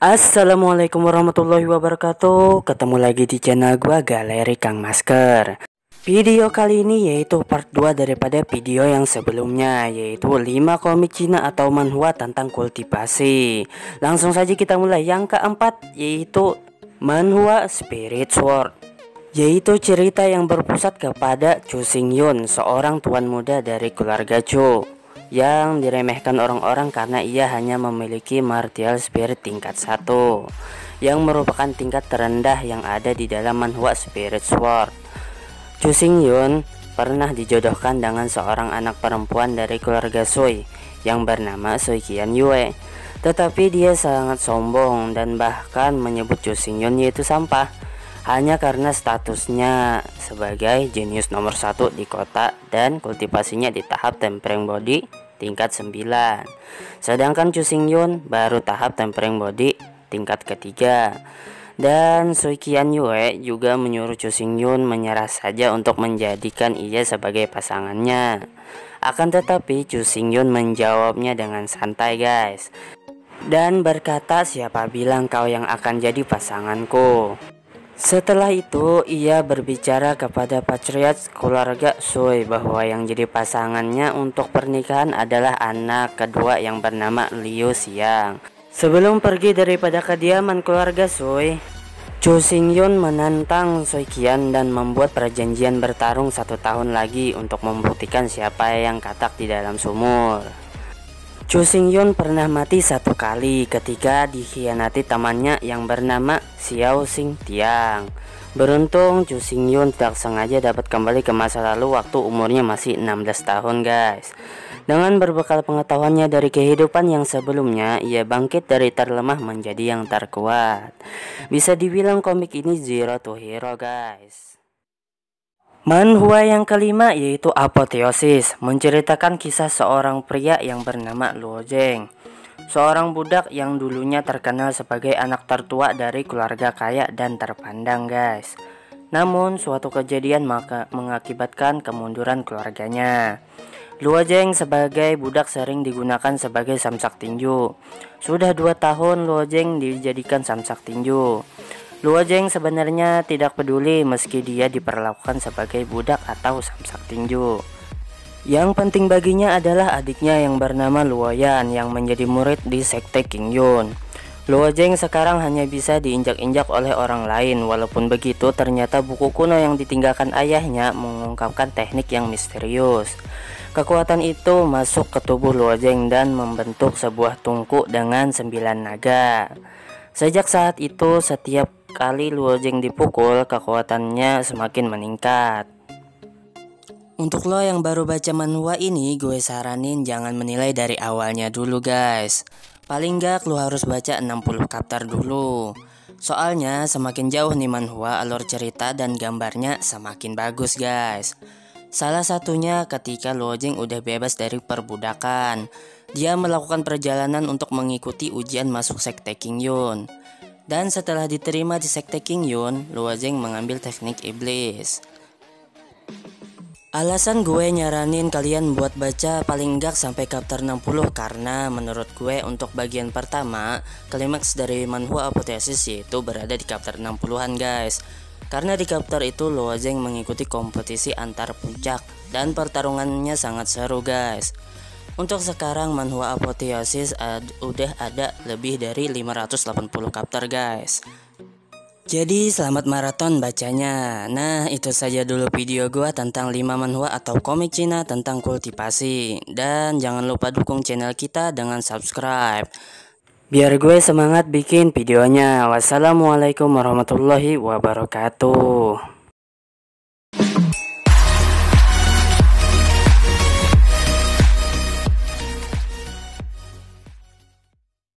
Assalamualaikum warahmatullahi wabarakatuh. Ketemu lagi di channel gua Galeri Kang Masker. Video kali ini yaitu part 2 daripada video yang sebelumnya, yaitu 5 komik Cina atau manhwa tentang kultivasi. Langsung saja kita mulai. Yang keempat yaitu manhwa Spirit Sword, yaitu cerita yang berpusat kepada Chu Xingyun, seorang tuan muda dari keluarga Chu yang diremehkan orang-orang karena ia hanya memiliki martial spirit tingkat 1, yang merupakan tingkat terendah yang ada di dalam manhwa Spirit Sword. Chu Xingyun pernah dijodohkan dengan seorang anak perempuan dari keluarga Sui yang bernama Sui Qianyue, tetapi dia sangat sombong dan bahkan menyebut Chu Xingyun yaitu sampah hanya karena statusnya sebagai jenius nomor 1 di kota dan kultivasinya di tahap tempering body tingkat 9. Sedangkan Chu Xingyun baru tahap tempering body tingkat ketiga. Dan Sui Qianyue juga menyuruh Chu Xingyun menyerah saja untuk menjadikan ia sebagai pasangannya. Akan tetapi Chu Xingyun menjawabnya dengan santai guys, dan berkata, "Siapa bilang kau yang akan jadi pasanganku?" Setelah itu ia berbicara kepada patriark keluarga Sui bahwa yang jadi pasangannya untuk pernikahan adalah anak kedua yang bernama Liu Xiang. Sebelum pergi daripada kediaman keluarga Sui, Chu Xingyun menantang Sui Qian dan membuat perjanjian bertarung 1 tahun lagi untuk membuktikan siapa yang katak di dalam sumur. Chu Xingyun pernah mati 1 kali ketika dikhianati temannya yang bernama Xiao Xingtiang. Beruntung Chu Xingyun tak sengaja dapat kembali ke masa lalu waktu umurnya masih 16 tahun guys. Dengan berbekal pengetahuannya dari kehidupan yang sebelumnya, ia bangkit dari terlemah menjadi yang terkuat. Bisa dibilang komik ini zero to hero guys. Manhwa yang kelima yaitu Apotheosis, menceritakan kisah seorang pria yang bernama Luo Zheng, seorang budak yang dulunya terkenal sebagai anak tertua dari keluarga kaya dan terpandang guys. Namun suatu kejadian mengakibatkan kemunduran keluarganya. Luo Zheng sebagai budak sering digunakan sebagai samsak tinju. Sudah 2 tahun Luo Zheng dijadikan samsak tinju. Luo Zheng sebenarnya tidak peduli meski dia diperlakukan sebagai budak atau samsak tinju. Yang penting baginya adalah adiknya yang bernama Luo Yan yang menjadi murid di sekte Qingyun. Luo Zheng sekarang hanya bisa diinjak-injak oleh orang lain. Walaupun begitu, ternyata buku kuno yang ditinggalkan ayahnya mengungkapkan teknik yang misterius. Kekuatan itu masuk ke tubuh Luo Zheng dan membentuk sebuah tungku dengan 9 naga. Sejak saat itu, setiap kali Luo Zheng dipukul, kekuatannya semakin meningkat. Untuk lo yang baru baca manhwa ini, gue saranin jangan menilai dari awalnya dulu guys. Paling gak lo harus baca 60 chapter dulu. Soalnya semakin jauh nih manhwa, alur cerita dan gambarnya semakin bagus guys. Salah satunya ketika Luo Zheng udah bebas dari perbudakan. Dia melakukan perjalanan untuk mengikuti ujian masuk sekte Qingyun. Dan setelah diterima di sekte Qingyun, Luo Zheng mengambil teknik iblis. Alasan gue nyaranin kalian buat baca paling enggak sampai chapter 60 karena menurut gue untuk bagian pertama, klimaks dari manhwa Apotheosis yaitu berada di chapter 60-an guys. Karena di chapter itu Luo Zheng mengikuti kompetisi antar puncak dan pertarungannya sangat seru guys. Untuk sekarang manhwa Apotheosis udah ada lebih dari 580 chapter guys. Jadi selamat maraton bacanya. Nah itu saja dulu video gua tentang 5 manhwa atau komik Cina tentang kultivasi. Dan jangan lupa dukung channel kita dengan subscribe, biar gue semangat bikin videonya. Wassalamualaikum warahmatullahi wabarakatuh.